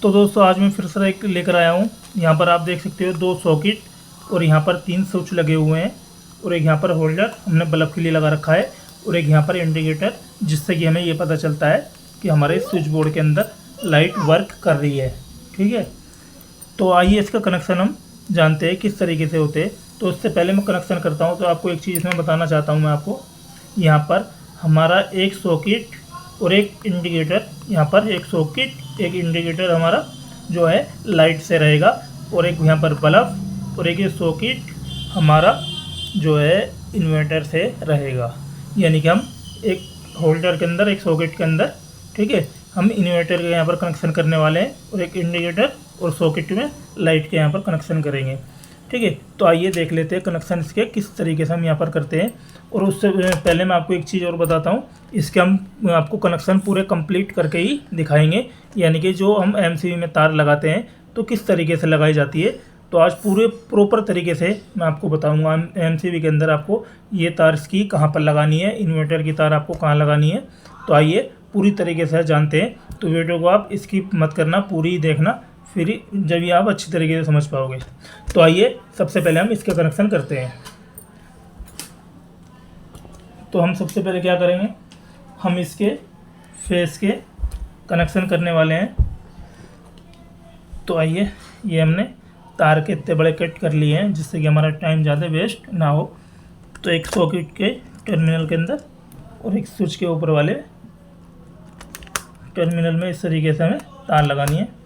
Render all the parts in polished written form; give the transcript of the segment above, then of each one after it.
तो दोस्तों आज मैं फिर से एक लेकर आया हूँ। यहाँ पर आप देख सकते हो 2 सॉकेट और यहाँ पर 3 स्विच लगे हुए हैं और एक यहाँ पर होल्डर हमने बल्ब के लिए लगा रखा है और एक यहाँ पर इंडिकेटर, जिससे कि हमें ये पता चलता है कि हमारे स्विच बोर्ड के अंदर लाइट वर्क कर रही है। ठीक है, तो आइए इसका कनेक्शन हम जानते हैं किस तरीके से होते हैं। तो उससे पहले मैं कनेक्शन करता हूँ तो आपको एक चीज़ इसमें बताना चाहता हूँ मैं आपको। यहाँ पर हमारा एक सॉकेट और एक इंडिकेटर, यहाँ पर एक सॉकेट एक इंडिकेटर हमारा जो है लाइट से रहेगा और एक यहाँ पर बल्ब और एक ये सॉकेट हमारा जो है इन्वर्टर से रहेगा। यानी कि हम एक होल्डर के अंदर एक सॉकेट के अंदर, ठीक है, हम इन्वर्टर के यहाँ पर कनेक्शन करने वाले हैं और एक इंडिकेटर और सॉकेट में लाइट के यहाँ पर कनेक्शन करेंगे। ठीक है, तो आइए देख लेते हैं कनेक्शन इसके किस तरीके से हम यहाँ पर करते हैं। और उससे पहले मैं आपको एक चीज़ और बताता हूँ, इसके हम आपको कनेक्शन पूरे कंप्लीट करके ही दिखाएंगे। यानी कि जो हम एमसीबी में तार लगाते हैं तो किस तरीके से लगाई जाती है, तो आज पूरे प्रॉपर तरीके से मैं आपको बताऊंगा एमसीबी के अंदर आपको ये तार इसकी कहाँ पर लगानी है, इन्वर्टर की तार आपको कहाँ लगानी है। तो आइए पूरी तरीके से जानते हैं। तो वीडियो को आप स्किप मत करना, पूरी देखना, फिर जब ये आप अच्छी तरीके से समझ पाओगे। तो आइए सबसे पहले हम इसका कनेक्शन करते हैं। तो हम सबसे पहले क्या करेंगे, हम इसके फेस के कनेक्शन करने वाले हैं। तो आइए, ये हमने तार के इतने बड़े कट कर लिए हैं जिससे कि हमारा टाइम ज़्यादा वेस्ट ना हो। तो एक सॉकेट के टर्मिनल के अंदर और एक स्विच के ऊपर वाले टर्मिनल में इस तरीके से हमें तार लगानी है।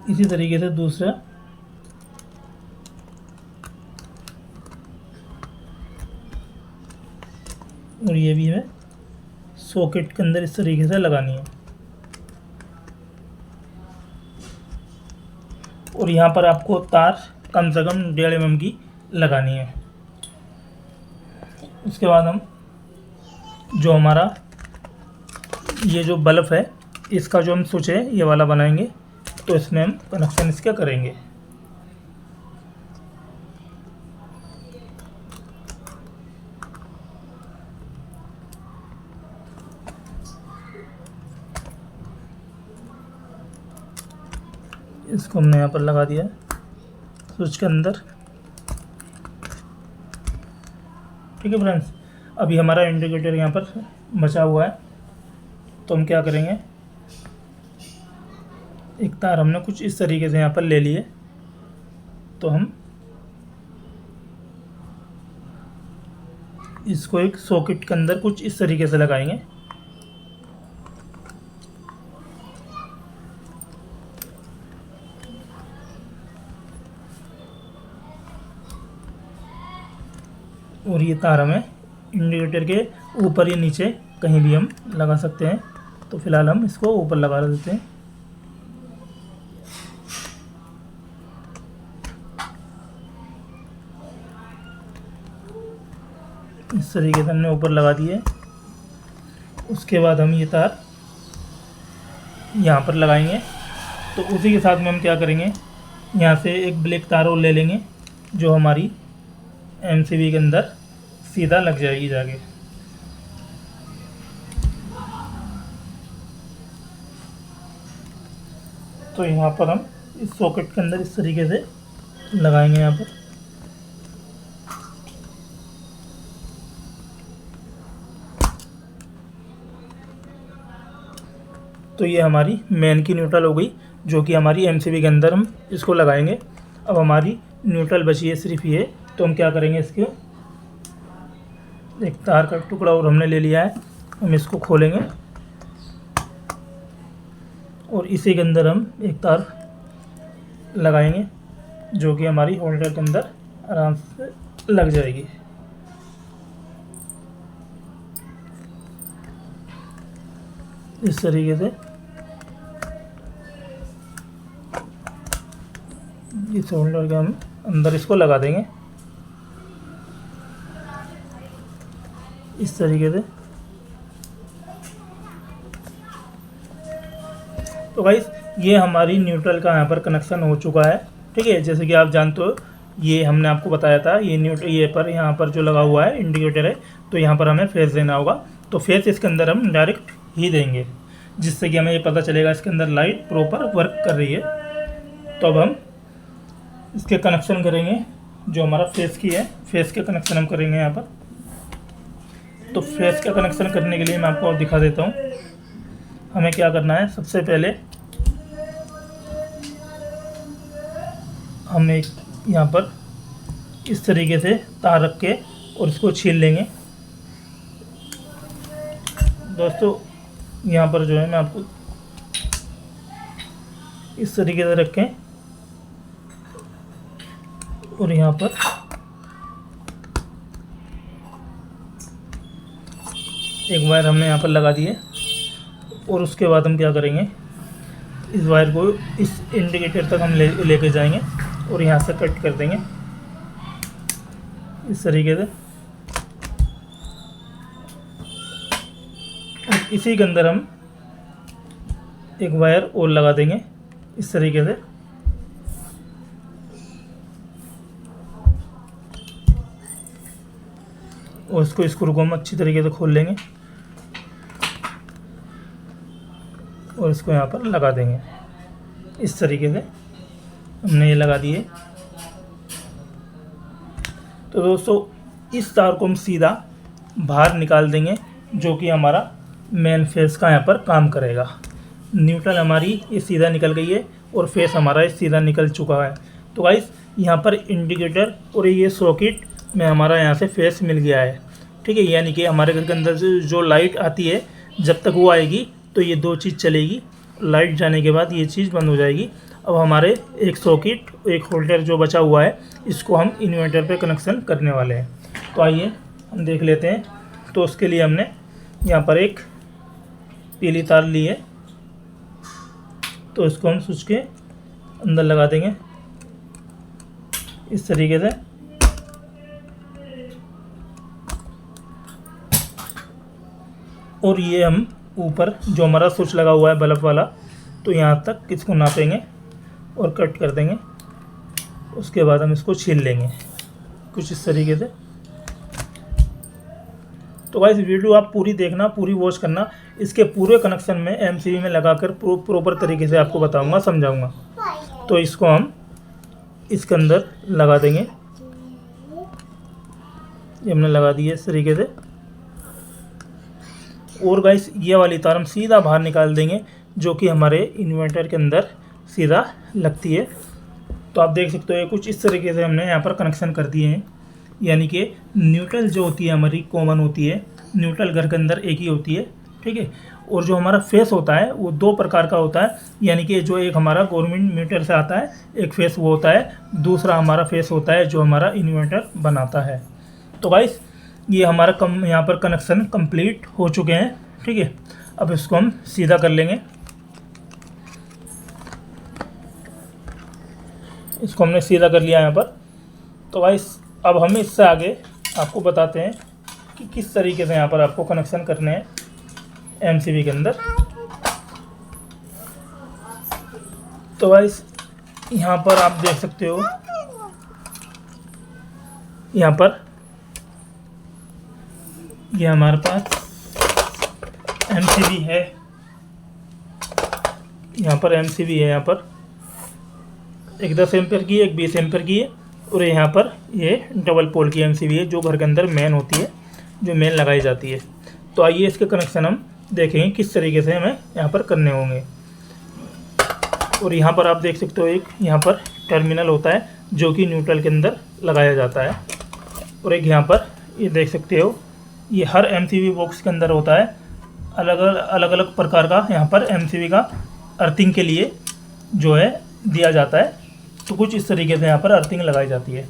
इसी तरीके से दूसरा और ये भी हमें सॉकेट के अंदर इस तरीके से लगानी है। और यहाँ पर आपको तार कम से कम 1.5 mm की लगानी है। उसके बाद हम जो हमारा ये जो बल्ब है इसका जो हम स्विच है ये वाला बनाएंगे। तो इसमें हम कनेक्शन इसका करेंगे। इसको हमने यहाँ पर लगा दिया स्विच के अंदर। ठीक है फ्रेंड्स, अभी हमारा इंडिकेटर यहाँ पर बचा हुआ है। तो हम क्या करेंगे, एक तार हमने कुछ इस तरीके से यहाँ पर ले लिए। तो हम इसको एक सॉकेट के अंदर कुछ इस तरीके से लगाएंगे। और ये तार हमें इंडिकेटर के ऊपर या नीचे कहीं भी हम लगा सकते हैं। तो फिलहाल हम इसको ऊपर लगा देते हैं। इस तरीके से हमने ऊपर लगा दिए। उसके बाद हम ये तार यहाँ पर लगाएंगे। तो उसी के साथ में हम क्या करेंगे, यहाँ से एक ब्लैक तार और ले लेंगे जो हमारी एमसीबी के अंदर सीधा लग जाएगी जाके। तो यहाँ पर हम इस सॉकेट के अंदर इस तरीके से लगाएंगे यहाँ पर। तो ये हमारी मेन की न्यूट्रल हो गई, जो कि हमारी एमसीबी के अंदर हम इसको लगाएंगे। अब हमारी न्यूट्रल बची है सिर्फ ये। तो हम क्या करेंगे, इसके एक तार का टुकड़ा और हमने ले लिया है, हम इसको खोलेंगे और इसी के अंदर हम एक तार लगाएंगे जो कि हमारी होल्डर के अंदर आराम से लग जाएगी। इस तरीके से इस होल्डर के हम अंदर इसको लगा देंगे इस तरीके से। तो गाइस ये हमारी न्यूट्रल का यहाँ पर कनेक्शन हो चुका है। ठीक है, जैसे कि आप जानते हो ये हमने आपको बताया था, ये ये पर यहाँ पर जो लगा हुआ है इंडिकेटर है, तो यहाँ पर हमें फेस देना होगा। तो फेस इसके अंदर हम डायरेक्ट ही देंगे, जिससे कि हमें ये पता चलेगा इसके अंदर लाइट प्रॉपर वर्क कर रही है। तो अब हम इसके कनेक्शन करेंगे, जो हमारा फेस की है, फेस के कनेक्शन हम करेंगे यहाँ पर। तो फेस का कनेक्शन करने के लिए मैं आपको और दिखा देता हूँ। हमें क्या करना है, सबसे पहले हम एक यहाँ पर इस तरीके से तार रख के और इसको छील लेंगे। दोस्तों यहाँ पर जो है मैं आपको इस तरीके से रखें और यहाँ पर एक वायर हमने यहाँ पर लगा दी है। और उसके बाद हम क्या करेंगे, इस वायर को इस इंडिकेटर तक हम लेके जाएंगे और यहाँ से कट कर देंगे इस तरीके से। और इसी के अंदर हम एक वायर और लगा देंगे इस तरीके से। और इसको स्क्रू को हम अच्छी तरीके से खोल लेंगे और इसको यहाँ पर लगा देंगे इस तरीके से। हमने ये लगा दिए। तो दोस्तों इस तार को हम सीधा बाहर निकाल देंगे, जो कि हमारा मेन फेस का यहाँ पर काम करेगा। न्यूट्रल हमारी ये सीधा निकल गई है और फेस हमारा ये सीधा निकल चुका है। तो गाइस यहाँ पर इंडिकेटर और ये सॉकेट में हमारा यहाँ से फेस मिल गया है। ठीक है, यानी कि हमारे घर के अंदर से जो लाइट आती है, जब तक वो आएगी तो ये दो चीज़ चलेगी। लाइट जाने के बाद ये चीज़ बंद हो जाएगी। अब हमारे एक सॉकेट, एक होल्डर जो बचा हुआ है, इसको हम इन्वर्टर पे कनेक्शन करने वाले हैं। तो आइए हम देख लेते हैं। तो उसके लिए हमने यहाँ पर एक पीली तार ली है, तो इसको हम स्विच के अंदर लगा देंगे इस तरीके से। और ये हम ऊपर जो हमारा स्विच लगा हुआ है बल्ब वाला, तो यहाँ तक इसको नापेंगे और कट कर देंगे। उसके बाद हम इसको छील लेंगे कुछ इस तरीके से। तो गाइस वीडियो आप पूरी देखना, पूरी वॉच करना। इसके पूरे कनेक्शन में एमसीबी में लगाकर प्रॉपर तरीके से आपको बताऊंगा, समझाऊंगा। तो इसको हम इसके अंदर लगा देंगे। ये हमने लगा दी है इस तरीके से। और गाइस ये वाली तार हम सीधा बाहर निकाल देंगे, जो कि हमारे इन्वर्टर के अंदर सीधा लगती है। तो आप देख सकते हो ये कुछ इस तरीके से हमने यहाँ पर कनेक्शन कर दिए हैं। यानी कि न्यूट्रल जो होती है हमारी कॉमन होती है, न्यूट्रल घर के अंदर एक ही होती है। ठीक है, और जो हमारा फेस होता है वो दो प्रकार का होता है। यानी कि जो एक हमारा गवर्नमेंट मीटर से आता है एक फेस वो होता है, दूसरा हमारा फेस होता है जो हमारा इन्वर्टर बनाता है। तो गाइस ये हमारा यहाँ पर कनेक्शन कंप्लीट हो चुके हैं। ठीक है, अब इसको हम सीधा कर लेंगे। इसको हमने सीधा कर लिया यहाँ पर। तो गाइस अब हम इससे आगे आपको बताते हैं कि किस तरीके से यहाँ पर आपको कनेक्शन करने हैं एमसीबी के अंदर। तो गाइस यहाँ पर आप देख सकते हो, यहाँ पर ये हमारे पास एमसीबी है। यहाँ पर एमसीबी है, यहाँ पर एक 10 एम्पेयर की है, एक 20 एम्पेयर की है। और यहाँ पर ये डबल पोल की एमसीबी है, जो घर के अंदर मेन होती है, जो मेन लगाई जाती है। तो आइए इसके कनेक्शन हम देखेंगे किस तरीके से हमें यहाँ पर करने होंगे। और यहाँ पर आप देख सकते हो एक यहाँ पर टर्मिनल होता है, जो कि न्यूट्रल के अंदर लगाया जाता है। और एक यहाँ पर ये देख सकते हो, ये हर एमसीबी बॉक्स के अंदर होता है। अलग अलग प्रकार का यहाँ पर एमसीबी का अर्थिंग के लिए जो है दिया जाता है। तो कुछ इस तरीके से यहाँ पर अर्थिंग लगाई जाती है।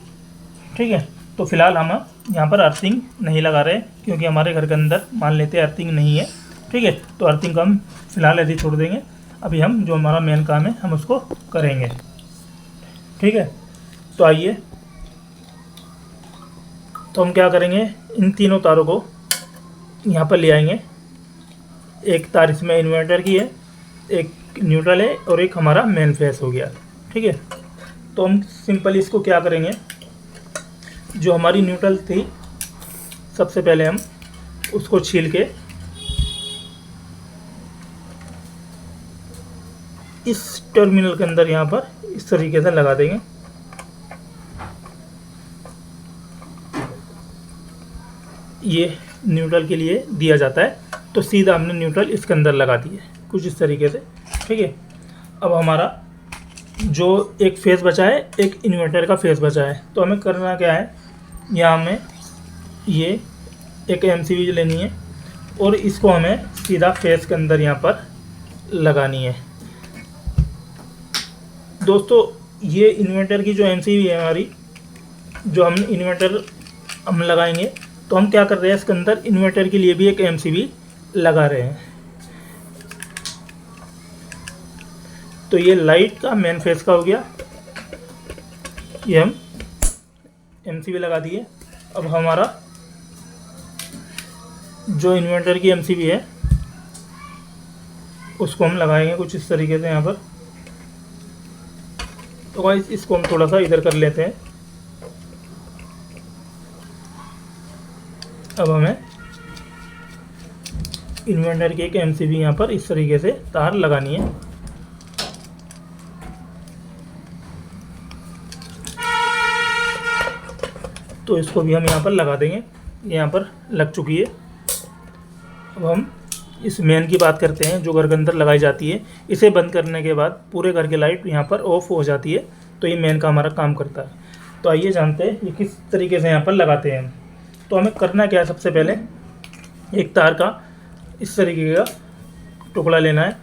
ठीक है, तो फिलहाल हम यहाँ पर अर्थिंग नहीं लगा रहे, क्योंकि हमारे घर के अंदर मान लेते हैं अर्थिंग नहीं है। ठीक है, तो अर्थिंग को हम फिलहाल ऐसे ही छोड़ देंगे। अभी हम जो हमारा मेन काम है हम उसको करेंगे। ठीक है, तो आइए, तो हम क्या करेंगे, इन तीनों तारों को यहाँ पर ले आएंगे। एक तार इसमें इन्वर्टर की है, एक न्यूट्रल है और एक हमारा मेन फेस हो गया। ठीक है, तो हम सिंपली इसको क्या करेंगे, जो हमारी न्यूट्रल थी सबसे पहले हम उसको छील के इस टर्मिनल के अंदर यहाँ पर इस तरीके से लगा देंगे। ये न्यूट्रल के लिए दिया जाता है, तो सीधा हमने न्यूट्रल इसके अंदर लगा दी है कुछ इस तरीके से। ठीक है, अब हमारा जो एक फेस बचा है, एक इन्वर्टर का फेस बचा है, तो हमें करना क्या है, यहाँ हमें ये एक MCB लेनी है और इसको हमें सीधा फेस के अंदर यहाँ पर लगानी है। दोस्तों ये इन्वर्टर की जो MCB है हमारी, जो हम इन्वर्टर हम लगाएंगे, तो हम क्या कर रहे हैं, इसके अंदर इन्वर्टर के लिए भी एक MCB लगा रहे हैं। तो ये लाइट का मेन फेस का हो गया, ये हम MCB लगा दिए। अब हमारा जो इन्वर्टर की MCB है उसको हम लगाएंगे कुछ इस तरीके से यहाँ पर। तो गाइस इसको हम थोड़ा सा इधर कर लेते हैं। अब हमें इन्वर्टर की एक MCB यहाँ पर इस तरीके से तार लगानी है। तो इसको भी हम यहाँ पर लगा देंगे, यहाँ पर लग चुकी है। अब हम इस मेन की बात करते हैं जो घर के अंदर लगाई जाती है। इसे बंद करने के बाद पूरे घर की लाइट यहाँ पर ऑफ हो जाती है, तो ये मेन का हमारा काम करता है। तो आइए जानते हैं ये किस तरीके से यहाँ पर लगाते हैं हम। तो हमें करना क्या है, सबसे पहले एक तार का इस तरीके का टुकड़ा लेना है।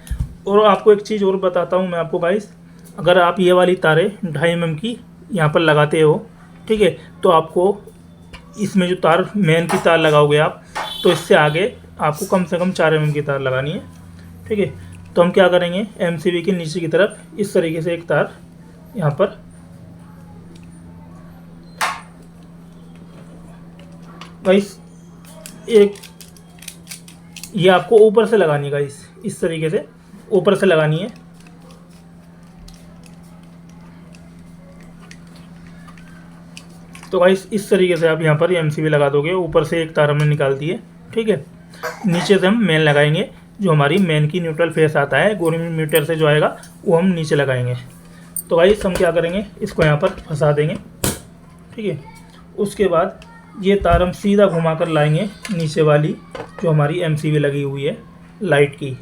और आपको एक चीज़ और बताता हूँ मैं आपको गाइस, अगर आप ये वाली तारें 2.5 mm की यहाँ पर लगाते हो, ठीक है, तो आपको इसमें जो तार मेन की तार लगाओगे आप, तो इससे आगे आपको कम से कम 4 mm की तार लगानी है। ठीक है, तो हम क्या करेंगे, MCB के नीचे की तरफ इस तरीके से एक तार यहाँ पर गाइस, एक ये आपको ऊपर से लगानी है गाइस, इस तरीके से ऊपर से लगानी है। तो गाइस इस तरीके से आप यहाँ पर MCB लगा दोगे। ऊपर से एक तार हमने निकाल दी है। ठीक है, नीचे से हम मेन लगाएंगे, जो हमारी मेन की न्यूट्रल फेस आता है गोनीमीटर से जो आएगा वो हम नीचे लगाएंगे। तो गाइस हम क्या करेंगे, इसको यहाँ पर फंसा देंगे। ठीक है, उसके बाद ये तार हम सीधा घुमा कर लाएंगे नीचे वाली जो हमारी MCB लगी हुई है लाइट की,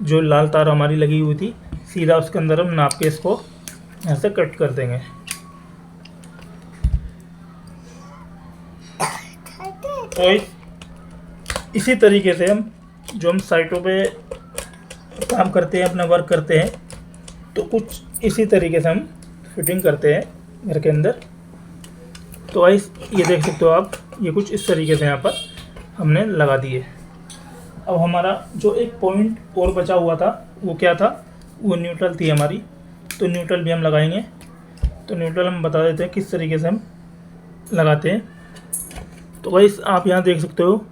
जो लाल तार हमारी लगी हुई थी, सीधा उसके अंदर हम नाप के इसको यहाँ से कट कर देंगे। और इसी तरीके से हम जो हम साइटों पे काम करते हैं, अपना वर्क करते हैं, तो कुछ इसी तरीके से हम फिटिंग करते हैं घर के अंदर। तो गाइस ये देख सकते हो आप, ये कुछ इस तरीके से यहाँ पर हमने लगा दिए। अब हमारा जो एक पॉइंट और बचा हुआ था वो क्या था, वो न्यूट्रल थी हमारी, तो न्यूट्रल भी हम लगाएंगे। तो न्यूट्रल हम बता देते हैं किस तरीके से हम लगाते हैं। तो गाइस आप यहाँ देख सकते हो,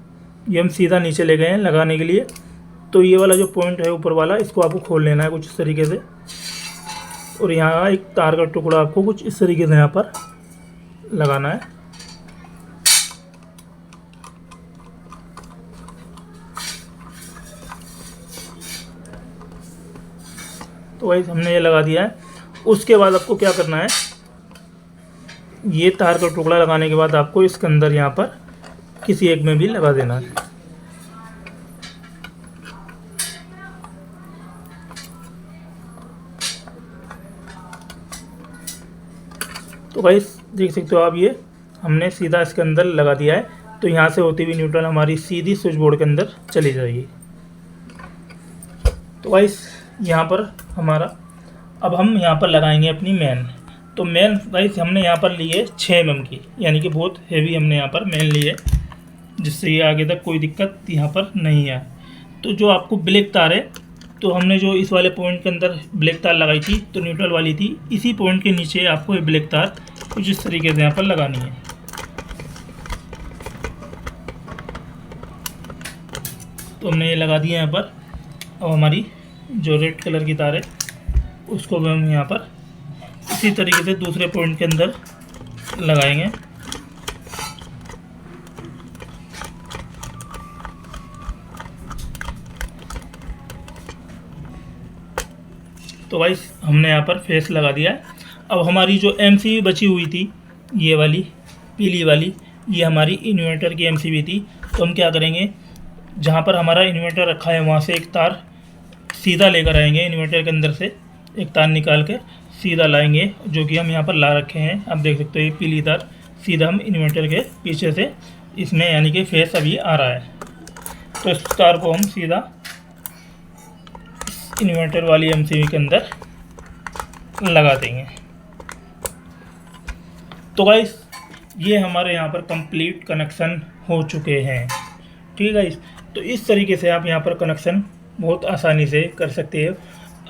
ये हम सीधा नीचे ले गए हैं लगाने के लिए। तो ये वाला जो पॉइंट है ऊपर वाला, इसको आपको खोल लेना है कुछ इस तरीके से, और यहाँ एक तार का टुकड़ा आपको कुछ इस तरीके से यहाँ पर लगाना है। तो गाइस हमने ये लगा दिया है। उसके बाद आपको क्या करना है, ये तार का टुकड़ा लगाने के बाद आपको इसके अंदर यहाँ पर किसी एक में भी लगा देना है। तो गाइस देख सकते हो आप, ये हमने सीधा इसके अंदर लगा दिया है। तो यहाँ से होती हुई न्यूट्रल हमारी सीधी स्विच बोर्ड के अंदर चली जाएगी। तो गाइस यहाँ पर हमारा, अब हम यहाँ पर लगाएंगे अपनी मेन। तो मेन गाइस हमने यहाँ पर ली है 6 mm की, यानी कि बहुत हेवी हमने यहाँ पर मेन ली है, जिससे ये आगे तक कोई दिक्कत यहाँ पर नहीं है। तो जो आपको ब्लैक तार है, तो हमने जो इस वाले पॉइंट के अंदर ब्लैक तार लगाई थी, तो न्यूट्रल वाली थी, इसी पॉइंट के नीचे आपको ये ब्लैक तार कुछ इस तरीके से यहाँ पर लगानी है। तो हमने ये लगा दिया यहाँ पर। अब हमारी जो रेड कलर की तार है उसको भी हम यहाँ पर इसी तरीके से दूसरे पॉइंट के अंदर लगाएंगे। तो गाइस हमने यहाँ पर फेस लगा दिया है। अब हमारी जो एमसीबी बची हुई थी, ये वाली पीली वाली, ये हमारी इन्वर्टर की एमसीबी थी। तो हम क्या करेंगे, जहाँ पर हमारा इन्वर्टर रखा है वहाँ से एक तार सीधा लेकर आएंगे, इन्वर्टर के अंदर से एक तार निकाल कर सीधा लाएंगे, जो कि हम यहाँ पर ला रखे हैं। आप देख सकते हो ये पीली तार सीधा हम इन्वर्टर के पीछे से इसमें यानी कि फेस अभी आ रहा है। तो इस तार को हम सीधा इन्वर्टर वाली एमसीबी के अंदर लगा देंगे। तो गाइस ये हमारे यहाँ पर कंप्लीट कनेक्शन हो चुके हैं। ठीक है गाइस, तो इस तरीके से आप यहाँ पर कनेक्शन बहुत आसानी से कर सकते हो।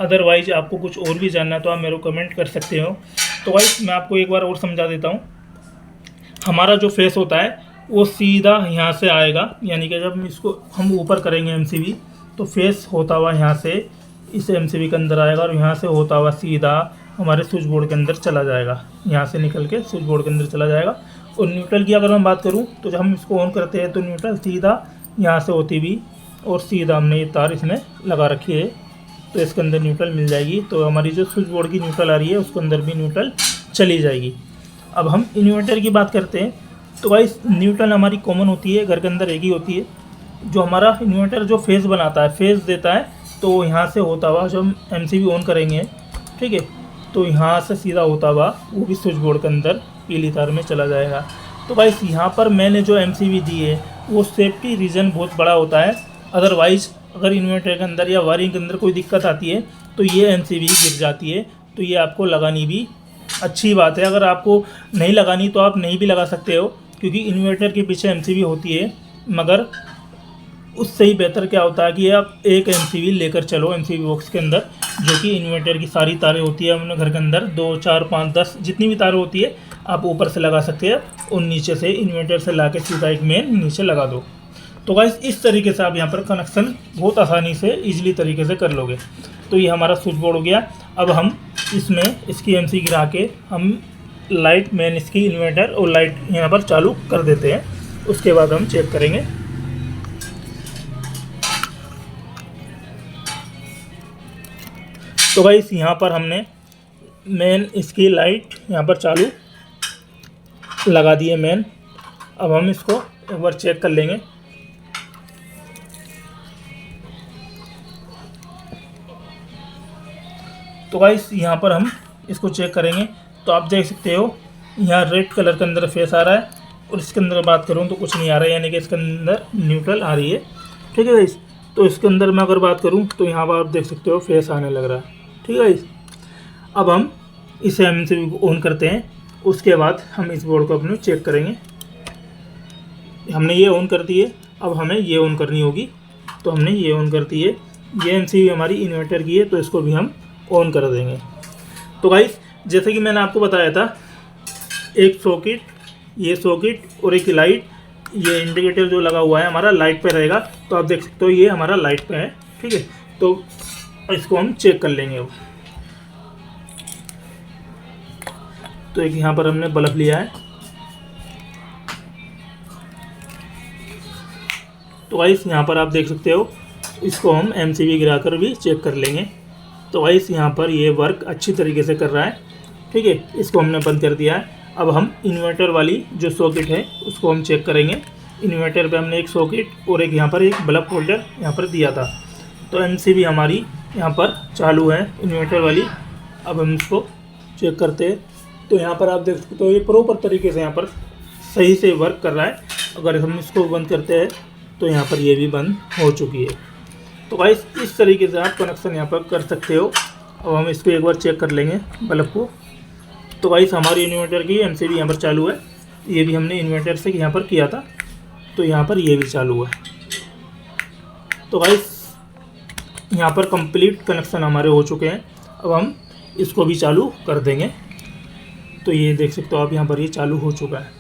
अदरवाइज आपको कुछ और भी जानना है तो आप मेरे को कमेंट कर सकते हो। तो गाइस मैं आपको एक बार और समझा देता हूँ। हमारा जो फेस होता है वो सीधा यहाँ से आएगा, यानी कि जब इसको हम ऊपर करेंगे एमसीबी तो फेस होता हुआ यहाँ से इस एमसीबी के अंदर आएगा और यहाँ से होता हुआ सीधा हमारे स्विच बोर्ड के अंदर चला जाएगा, यहाँ से निकल के स्विच बोर्ड के अंदर चला जाएगा। और न्यूट्रल की अगर हम बात करूँ तो जब हम इसको ऑन करते हैं तो न्यूट्रल सीधा यहाँ से होती हुई और सीधा हमने ये तार इसमें लगा रखी है, तो इसके अंदर न्यूट्रल मिल जाएगी। तो हमारी जो स्विच बोर्ड की न्यूट्रल आ रही है उसके अंदर भी न्यूट्रल चली जाएगी। अब हम इन्वर्टर की बात करते हैं तो गाइस न्यूट्रल हमारी कॉमन होती है, घर के अंदर एक ही होती है। जो हमारा इन्वर्टर जो फेज़ बनाता है, फेज़ देता है, तो यहाँ से होता हुआ जब हम एमसीबी ऑन करेंगे, ठीक है, तो यहाँ से सीधा होता हुआ वो भी स्विच बोर्ड के अंदर पीली तार में चला जाएगा। तो गाइस यहाँ पर मैंने जो एमसीबी दी है वो सेफ्टी रीज़न बहुत बड़ा होता है। अदरवाइज़ अगर इन्वर्टर के अंदर या वायरिंग के अंदर कोई दिक्कत आती है तो ये एमसीबी गिर जाती है। तो ये आपको लगानी भी अच्छी बात है। अगर आपको नहीं लगानी तो आप नहीं भी लगा सकते हो, क्योंकि इन्वर्टर के पीछे एमसीबी होती है। मगर उससे ही बेहतर क्या होता है कि आप एक एमसीबी लेकर चलो एमसीबी बॉक्स के अंदर, जो कि इन्वर्टर की सारी तारें होती है अपने घर के अंदर 2, 4, 5, 10 जितनी भी तारें होती है आप ऊपर से लगा सकते हैं और नीचे से इन्वर्टर से ला के सीधा एक मेन नीचे लगा दो। तो गाइस इस तरीके से आप यहाँ पर कनेक्शन बहुत आसानी से ईजिली तरीके से कर लोगे। तो ये हमारा स्विच बोर्ड हो गया। अब हम इसमें इसकी एमसी गिरा के हम लाइट मेन इसकी इन्वर्टर और लाइट यहाँ पर चालू कर देते हैं। उसके बाद हम चेक करेंगे। तो गाइस यहाँ पर हमने मेन इसकी लाइट यहाँ पर चालू लगा दी है मेन। अब हम इसको एक बार चेक कर लेंगे। तो गाइस यहाँ पर हम इसको चेक करेंगे तो आप देख सकते हो यहाँ रेड कलर के अंदर फेस आ रहा है और इसके अंदर बात करूँ तो कुछ नहीं आ रहा है, यानी कि इसके अंदर न्यूट्रल आ रही है। ठीक है गाइस, तो इसके अंदर मैं अगर बात करूँ तो यहाँ पर आप देख सकते हो फेस आने लग रहा है। ठीक है गाइस, अब हम इसे एमसीबी को ऑन करते हैं। उसके बाद हम इस बोर्ड को अपने चेक करेंगे। हमने ये ऑन कर दी है, अब हमें ये ऑन करनी होगी। तो हमने ये ऑन कर दी है। ये एमसीबी हमारी इन्वर्टर की है तो इसको भी हम ऑन कर देंगे। तो गाइस जैसे कि मैंने आपको बताया था, एक सॉकेट, ये सॉकेट और एक लाइट, ये इंडिकेटर जो लगा हुआ है हमारा लाइट पे रहेगा। तो आप देख सकते हो ये हमारा लाइट पे है। ठीक है, तो इसको हम चेक कर लेंगे। अब तो एक यहाँ पर हमने बल्ब लिया है। तो गाइस यहाँ पर आप देख सकते हो, इसको हम एमसीबी गिराकर भी चेक कर लेंगे। तो गाइस यहाँ पर ये वर्क अच्छी तरीके से कर रहा है। ठीक है, इसको हमने बंद कर दिया है। अब हम इन्वर्टर वाली जो सॉकेट है उसको हम चेक करेंगे। इन्वर्टर पे हमने एक सॉकेट और एक यहाँ पर एक बल्ब होल्डर यहाँ पर दिया था। तो एमसीबी हमारी यहाँ पर चालू है इन्वर्टर वाली। अब हम इसको चेक करते हैं तो यहाँ पर आप देख सकते हो ये प्रॉपर तरीके से यहाँ पर सही से वर्क कर रहा है। अगर हम इसको बंद करते हैं तो यहाँ पर ये भी बंद हो चुकी है। तो गाइस इस तरीके से आप कनेक्शन यहाँ पर कर सकते हो। अब हम इसको एक बार चेक कर लेंगे बल्ब को। तो गाइस हमारी इन्वर्टर की एमसीबी यहाँ पर चालू है। ये भी हमने इन्वर्टर से यहाँ पर किया था, तो यहाँ पर ये भी चालू है। तो गाइस यहाँ पर कंप्लीट कनेक्शन हमारे हो चुके हैं। अब हम इसको भी चालू कर देंगे। तो ये देख सकते हो आप यहाँ पर ये चालू हो चुका है।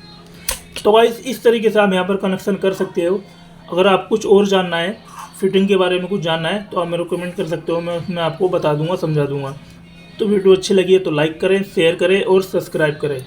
तो गाइस इस तरीके से आप यहाँ पर कनेक्शन कर सकते हो। अगर आप कुछ और जानना है फिटिंग के बारे में कुछ जानना है तो आप मेरे को कमेंट कर सकते हो, मैं उसमें आपको बता दूंगा, समझा दूंगा। तो वीडियो अच्छी लगी है तो लाइक करें, शेयर करें और सब्सक्राइब करें।